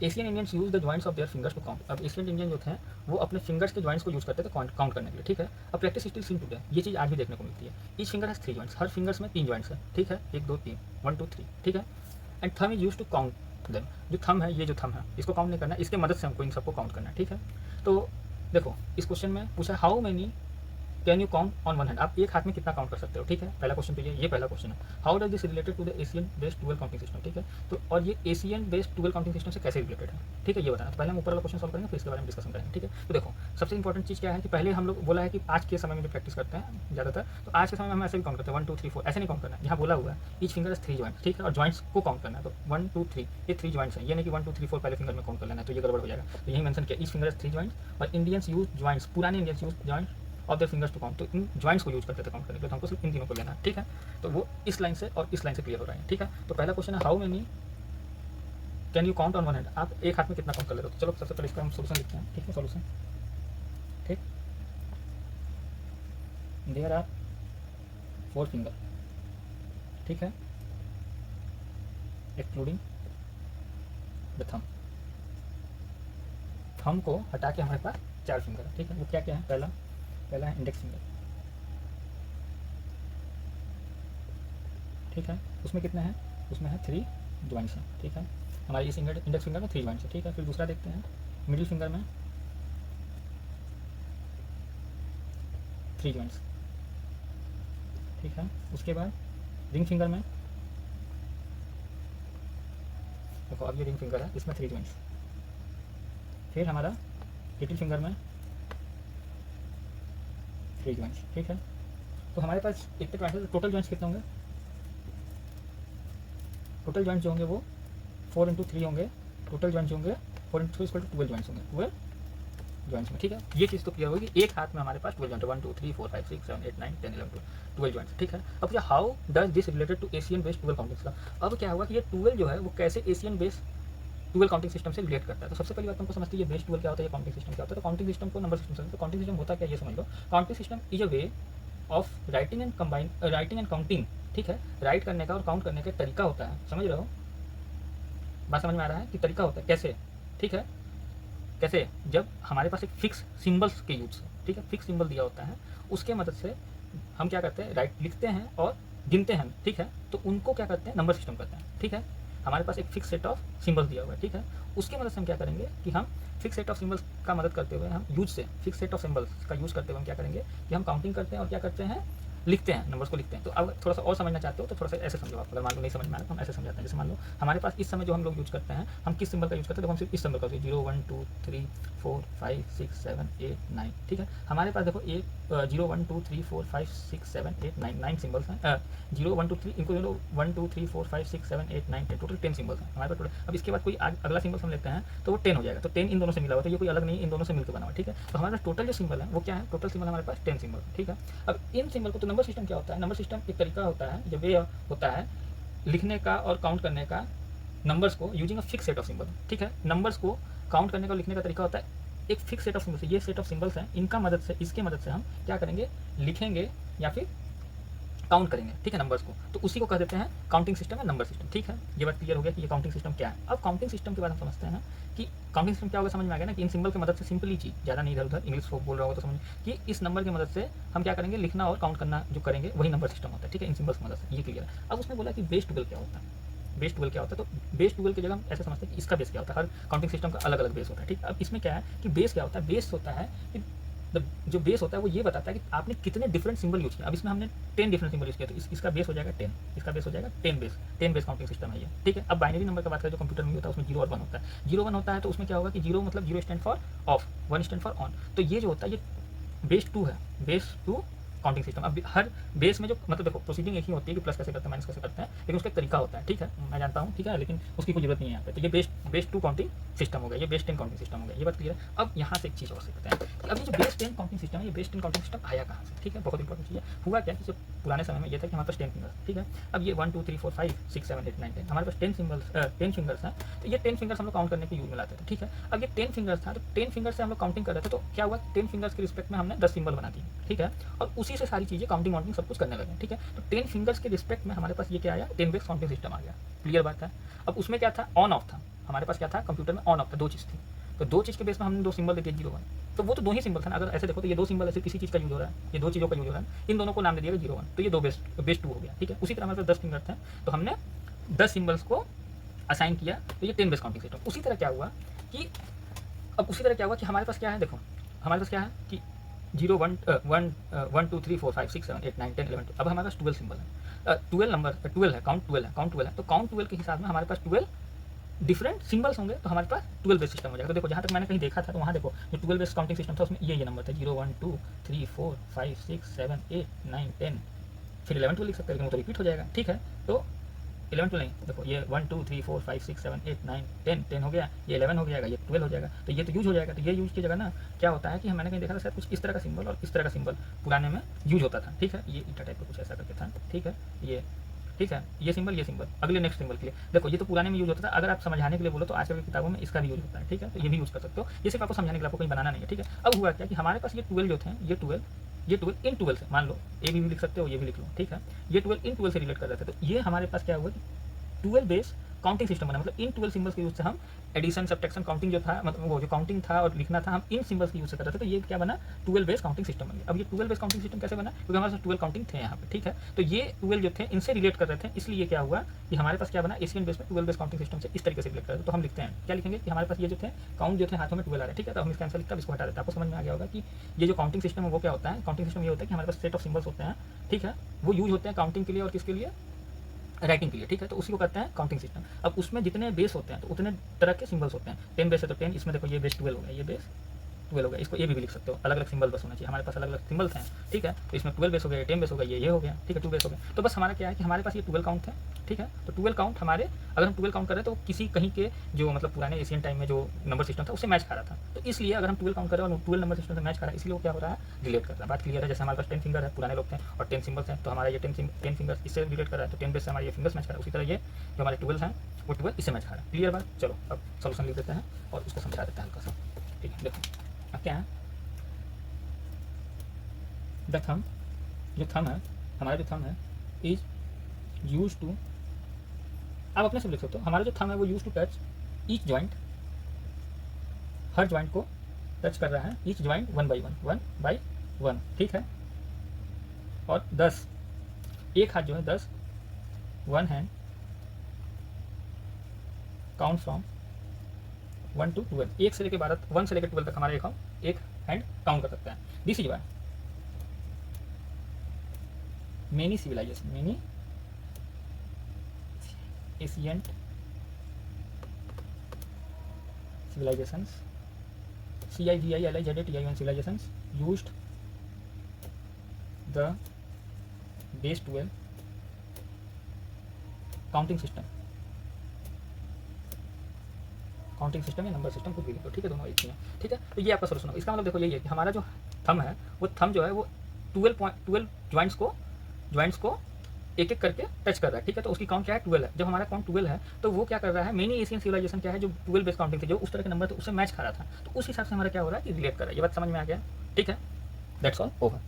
Asian Indians use the joints of their fingers to count. अब Asian Indian जो थे वो अपने फिंगर्स के जॉइंट्स को यूज करते थे काउंट करने के लिए, ठीक है। अब प्रैक्टिस स्टिल सीन टुडे, ये चीज़ आज भी देखने को मिलती है। Each finger has 3 joints, her fingers में 3 जॉइंट्स है, ठीक है, 1 2 3, 1 2 3, ठीक है। And thumb is use to count them, जो थम है, ये जो थम है इसको काउंट नहीं करना, इसके मदद से हमको इन सबको काउंट करना है, ठीक है। तो देखो इस क्वेश्चन में पूछा how many can you count on one hand, आप एक हाथ में कितना काउंट कर सकते हो, ठीक है। पहला क्वेश्चन तो ये पहला क्वेश्चन है। How does this related to the Asian based twelve counting system, ठीक है। तो और ये Asian based twelve counting system से कैसे रिलेटेड है, ठीक है, ये बताना। तो पहले हम ऊपर वाला क्वेश्चन सॉल्व करेंगे, फिर इसके बारे में डिस्कशन करेंगे, ठीक है। तो देखो सबसे इंपॉर्टेंट चीज़ क्या है कि पहले हम लोग बोला है कि आज के समय में जो प्रैक्टिस करते हैं ज़्यादातर, तो आज के समय में हम ऐसे भी काउंट करते हैं 1 2 3 4, ऐसे नहीं काउंट करना है। यहाँ बोला हुआ है ईच फिंगर 3 जॉइंट्स, ठीक है, और जॉइंट्स को काउंट करना है। तो 1 2 3 ये 3 जॉइंट्स है, ये नहीं कि 1 2 3 4 पहले फिंगर में काउंट कर लेना है, तो ये गड़बड़ हो जाएगा। तो यही मेंशन किया ईच फिंगर 3 जॉइंट्स, और इंडियंस यूज जॉइंट्स, पुराने Indians use joints of their fingers to count, तो इन जॉइंट्स को यूज करते थे काउंट करने के लिए, तो हमको सिर्फ इन तीनों को लेना है, ठीक है। तो वो इस लाइन से और इस लाइन से क्लियर हो रहा है, ठीक है। तो पहला क्वेश्चन है how many can you count on one hand, आप एक हाथ में कितना काउंट कर लेते हो। चलो सबसे पहले इसका हम सोल्यूशन लिखते हैं, ठीक है। सोल्यूशन, ठीक, देयर आर 4 फिंगर, ठीक है, एक्सक्लूडिंग द थम। थम को हटा के हमारे पास 4 फिंगर है, ठीक है। वो क्या क्या है, पहला है इंडेक्स फिंगर, ठीक है, उसमें कितने हैं, उसमें है 3 जॉइंट्स हैं, ठीक है। हमारे इस इंडेक्स फिंगर में 3 जॉइंट्स है, ठीक है। फिर दूसरा देखते हैं मिडिल फिंगर में 3 जॉइंट्स, ठीक है। उसके बाद रिंग फिंगर में, देखो अब ये रिंग फिंगर है, इसमें 3 जॉइंट्स। फिर हमारा लिटिल फिंगर में 3 जॉइंट्स, ठीक है। तो हमारे पास इतने जॉइंट्स है, टोटल जॉइंट्स कितने होंगे, टोटल जॉइंट्स जो होंगे वो 4 इंटू 3 होंगे, टोटल जॉइंट्स होंगे 4 इंटू 3 इक्वल टू 12 जॉइंट्स होंगे, 12 जॉइंट्स में, ठीक है। ये चीज़ तो क्लियर होगी, एक हाथ में हमारे पास 12 जॉइंट, 1 2 3 4 5 6 7 8 9 10 11 12 जॉइंट्स, ठीक है। अब क्या how does this related to Asian based 12 counting system, अब क्या हुआ कि ये 12 जो है वो कैसे एशियन बेस्ड 12 काउंटिंग सिस्टम से रिलेट करता है। तो सबसे पहली बात तुमको समझते हैं ये बेस 12 क्या होता है, ये काउंटिंग सिस्टम क्या होता है। तो काउंटिंग सिस्टम को नंबर सिस्टम से, तो काउंटिंग सिस्टम होता क्या ये समझ लो। Counting system is a way of writing and counting, ठीक है। राइट करने का और काउंट करने का तरीका होता है, समझ रहे हो, बात समझ में आ रहा है कि तरीका होता है कैसे, ठीक है। कैसे, जब हमारे पास एक फिक्स सिंबल्स के यूज से, ठीक है, फिक्स सिंबल दिया होता है, उसके मदद से हम क्या करते हैं, राइट लिखते हैं और गिनते हैं, ठीक है। तो उनको क्या करते हैं, नंबर सिस्टम करते हैं, ठीक है। हमारे पास एक फिक्स सेट ऑफ सिंबल्स दिया हुआ है, ठीक है। उसकी मदद से हम क्या करेंगे कि हम फिक्स सेट ऑफ सिंबल्स का मदद करते हुए, हम यूज से फिक्स सेट ऑफ सिंबल्स का यूज करते हुए हम क्या करेंगे कि हम काउंटिंग करते हैं और क्या करते हैं, लिखते हैं, नंबर्स को लिखते हैं। तो अब थोड़ा सा और समझना चाहते हो तो थोड़ा सा ऐसे समझो आप, अगर मान लो नहीं समझ में आ रहा तो हम ऐसे समझाते हैं। जैसे मान लो हमारे पास इस समय जो हम लोग यूज करते हैं, हम किस सिंबल का यूज करते हैं, देखो हम सिर्फ इस सिंबल का 0 1 2 3 4 5 6 7 8 9, ठीक है। हमारे पास देखो 0 1 2 3 4 5 6 7 8 9 9 सिंबल्स हैं, 0 1 2 3 इनको 1 2 3 4 5 6 7 8 9 10, टोटल 10 सिंबल्स हैं हमारे पास टोटल। अब इसके बाद कोई अगला सिंबल हम लेते हैं तो वो 10 हो जाएगा, तो 10 इन दोनों से मिला हुआ, तो ये कोई अलग नहीं, इन दोनों से मिलकर बना हुआ, ठीक है। तो हमारे पास टोटल जो सिंबल है वो क्या है, टोटल सिंबल हमारे पास 10 सिंबल, ठीक है। अब इन सिंबल को, तो नंबर सिस्टम क्या होता है, नंबर सिस्टम एक तरीका होता है, जब वे होता है लिखने का और काउंट करने का नंबर्स को using a fix set of symbol, ठीक है। नंबर्स को काउंट करने का और लिखने का तरीका होता है एक फिक्स सेट ऑफ सिंबल्स, ये सेट ऑफ सिंबल्स हैं, इनका मदद से, इसके मदद से हम क्या करेंगे, लिखेंगे या फिर काउंट करेंगे, ठीक है, नंबर्स को। तो उसी को कह देते हैं काउंटिंग सिस्टम या नंबर सिस्टम, ठीक है। ये बात क्लियर हो गया कि ये काउंटिंग सिस्टम क्या है। अब काउंटिंग सिस्टम के बाद हम समझते हैं कि काउंटिंग सिस्टम क्या होगा, समझ में आ गया ना, कि इन सिंबल की मदद से सिंपली चीज, ज़्यादा नहीं इधर उधर इंग्लिश बोल रहा होगा तो समझ कि इस नंबर की मदद से हम क्या करेंगे, लिखना और काउंट करना जो करेंगे वही नंबर सिस्टम होता है, ठीक है, इन सिंबल्स की मदद से, ये क्लियर है। अब उसने बोला कि बेस 12 क्या होता है, बेस 12 क्या होता है, तो बेस 12 की जगह हम ऐसे समझते हैं कि इसका बेस क्या होता है, हर काउंटिंग सिस्टम का अलग अलग बेस होता है, ठीक है। अब इसमें क्या है कि बेस क्या होता है, बेस होता है कि जो बेस होता है वो ये बताता है कि आपने कितने डिफरेंट सिंबल यूज किया। अब इसमें हमने 10 डिफरेंट सिंबल यूज किया, तो इसका बेस हो जाएगा 10, इसका बेस हो जाएगा 10 बेस काउंटिंग सिस्टम है ये, ठीक है। अब बाइनरी नंबर का बात करें जो कंप्यूटर में होता है उसमें 0 और 1 होता है। 0 1 होता है तो उसमें क्या होगा कि 0 मतलब 0 stand for of, 1 stand for on. तो ये जो होता है ये बेस 2 है, बेस 2 काउंटिंग सिस्टम। अब हर बेस में जो, मतलब देखो प्रोसीडिंग एक ही होती है कि प्लस कैसे करते हैं माइनस कैसे करते हैं, लेकिन उसका एक तरीका होता है, ठीक है, मैं जानता हूँ, ठीक है, लेकिन उसकी कोई जरूरत नहीं है यहाँ पे। तो ये बेस 2 काउंटिंग सिस्टम हो गया, ये बेस 10 काउंटिंग सिस्टम हो गया, ये बात क्लियर है। अब यहाँ से एक चीज़ और सीखते हैं कि अब ये जो बेस 10 काउंटिंग सिस्टम है, ये बेस 10 काउंटिंग सिस्टम आया कहाँ से, ठीक है, बहुत इंपॉर्टेंट चीज़ है। हुआ क्या कि जब पुराने समय में ये था कि हमारे पास 10 फिंगर्स, ठीक है। अब ये 1 2 3 4 5 6 7 8 9 10 हमारे पास 10 फिंगर्स हैं, तो ये 10 फिंगर्स हम लोग काउंट करने के यूज में लाते थे, ठीक है। अब ये 10 फिंगर्स था, तो 10 फिंगर्स से हम लोग काउंटिंग कर रहे थे, तो क्या हुआ, 10 फिंगर्स के रिस्पेक्ट में हमने 10 सिंबल बना दिए, ठीक है, और उसी से सारी चीज़ें काउंटिंग वाउंटिंग सब कुछ करने लगे, ठीक है। तो 10 फिंगर्स के रिस्पेक्ट में हमारे पास ये क्या आया, 10 बेस काउंटिंग सिस्टम आ गया, क्लियर बात है। अब उसमें क्या था, ऑन ऑफ था, हमारे पास क्या था कंप्यूटर में ऑन ऑफ था, दो चीज़ थी, तो दो चीज़ के बेस में हमने दो सिंबल देखे 0 1, तो वो तो दो ही सिंबल था ना। अगर ऐसे देखो तो ये दो सिंबल ऐसे किसी चीज़ का यूज हो रहा है, ये दो चीज़ों का यूज हो रहा है, इन दोनों को नाम दे दिया 0 1, तो ये दो बेस 2 हो गया, ठीक है। उसी तरह हमारे पास 10 फिंगर थे, तो हमने 10 सिंबल्स को असाइन किया, तो ये 10 बेस काउंटिंग सिस्टम। उसी तरह क्या हुआ कि हमारे पास क्या है, देखो हमारे पास क्या है कि 0 1 1 2 3 4 5 6 7 8 9 10 11 12, अब हमारे पास 12 सिंबल है, 12 नंबर 12 है, काउंट 12 है, तो काउंट 12 के हिसाब में हमारे पास 12 डिफरेंट सिंबल्स होंगे, तो हमारे पास 12 बेस सिस्टम हो जाएगा। तो देखो जहाँ तक मैंने कहीं देखा था, तो वहाँ देखो जो 12 बेस काउंटिंग सिस्टम था उसमें ये नंबर था 0 1 2 3 4 5 6 7 8 9 10, फिर 11 12 लिख सकते हैं, लेकिन वो तो रिपीट हो जाएगा, ठीक है। तो 11 12 नहीं, देखो ये 1 2 3 4 5 6 7 8 9 10 10 हो गया, ये 11 हो जाएगा, ये 12 हो जाएगा, तो ये तो यूज हो जाएगा। तो ये यूज की जगह ना क्या होता है कि मैंने कहीं देखा था शायद कुछ इस तरह का सिंबल और इस तरह का सिंबल पुराने में यूज होता था, ठीक है। ये ईटा टाइप का कुछ ऐसा करके था, ठीक है, ये सिंबल अगले नेक्स्ट सिंबल के लिए, देखो ये तो पुराने में यूज होता था। अगर आप समझाने के लिए बोलो तो आजकल की किताबों में इसका भी यूज होता है, ठीक है, तो ये भी यूज कर सकते हो, ये सिर्फ आपको समझाने के लिए, आपको कहीं बनाना नहीं है, ठीक है। अब हुआ क्या कि हमारे पास ये 12 जो थे, ये 12 इन 12 से, मान लो ए भी लिख सकते हो, ये भी लिख लो, ठीक है, ये 12 इन 12 से रिलेट कर रहे थे, तो ये हमारे पास क्या हुआ कि 12 बेस काउंटिंग सिस्टम बना, मतलब इन 12 सिंबल्स के यूज से हम एडिशन सब्ट्रैक्शन काउंटिंग जो था, मतलब वो जो काउंटिंग था और लिखना था, हम इन सिंबल्स के यूज से कर रहे थे, तो ये क्या बना 12 बेस काउंटिंग सिस्टम बन गया। अब ये 12 बेस काउंटिंग सिस्टम कैसे बना, क्योंकि हमारे पास 12 काउंटिंग थे यहाँ पे, ठीक है, तो ये 12 जो थे इनसे रिलेट कर रहे थे, इसलिए क्या हुआ कि हमारे पास क्या बना एशियन बेस में 12 बेस काउंटिंग सिस्टम से इस तरीके से रिलेट कर रहे थे। तो हम लिखते हैं क्या लिखेंगे कि हमारे पास ये जो थे काउंट जो थे हाथों में 12 आ रहे हैं, ठीक है, तो हम इसका आंसर लिखते हैं, इसको हटा देते हैं। आपको समझ में आ गया होगा कि ये जो काउंटिंग सिस्टम है वो क्या होता है। काउंटिंग सिस्टम ये होता है कि हमारे पास सेट ऑफ सिंबल्स होते हैं, ठीक है, वो यूज होते हैं काउंटिंग के लिए और किसके लिए, राइटिंग के लिए, ठीक है, तो उसी को कहते हैं काउंटिंग सिस्टम। अब उसमें जितने बेस होते हैं तो उतने तरह के सिंबल्स होते हैं। 10 बेस है तो 10, इसमें देखो ये बेस 12 हो गया, ये बेस 12 हो गया, इसको ये भी लिख सकते हो, अलग अलग सिंबल बस होना चाहिए, हमारे पास अलग अलग सिंबल्स हैं, ठीक है, तो इसमें 12 बेस हो गया, 10 बेस हो गया, ये हो गया, ठीक है, 2 बेस हो गया। तो बस हमारा क्या है कि हमारे पास ये 12 काउंट है, ठीक है, तो 12 काउंट हमारे, अगर हम 12 काउंट कर रहे हैं तो किसी कहीं के जो मतलब पुराने एशियन टाइम में जो नंबर सिस्टम था उससे मैच खा रहा था, तो इसलिए अगर हम 12 काउंट कर रहे हैं और 12 नंबर सिस्टम से मैच खा रहा है, इसलिए वो क्या हो रहा है रिलेट कर रहा है। बात क्लियर है। जैसे हमारे पास 10 फिंगर है, पुराने लोग थे, और 10 सिंबल्स हैं, तो हमारा ये 10 फिंगर्स इससे रिलेट कर रहा है, तो 10 बेस से हमारे ये फिंगर्स मैच कर रहा है। उसी तरह ये जो हमारे 12 हैं वो 12 इससे मैच खा रहा है। क्लियर बात। चलो अब सोल्यूशन लिख देते हैं और उसको समझा देते हैं हल्का सा, ठीक है। देखो अब क्या है, द थंब, जो थंब है, हमारा जो थंब है इज यूज टू, आप अपने से लिख सकते हो, हमारा जो थंब है वो use to touch each joint, हर जॉइंट को टच कर रहा है, ईच जॉइंट 1 by 1, ठीक है। और 10, एक हाथ जो है 10, 1 हैंड काउंट फ्रॉम 1 to 12, 1 से लेकर 12, 1 से लेकर 12 तक हमारा एक हैंड काउंट कर सकता है। This is why many civilization, many ancient civilizations, CIVILIZATION civilizations used the base 12 counting system या नंबर सिस्टम कुछ भी लिखो, ठीक है, दोनों एक ही है, ठीक है। तो ये आपका सोल्यूशन होगा। इसका मतलब देखो यही है कि हमारा जो थंब है वो थंब जो है वो 12 जॉइंट्स को एक एक करके टच कर रहा है, ठीक है, तो उसकी काउंट क्या है 12 है। जब हमारा काउंट 12 है तो वो क्या कर रहा है, मेनी एशियन सिविलाइजेशन क्या है जो 12 बेस काउंटिंग थे, जो उस तरह के नंबर थे उससे मैच खा रहा था, तो उस हिसाब से हमारा क्या हो रहा है कि रिलेट कर रहा है। ये बात समझ में आ गया, ठीक है, दैट्स ऑल, ओवर।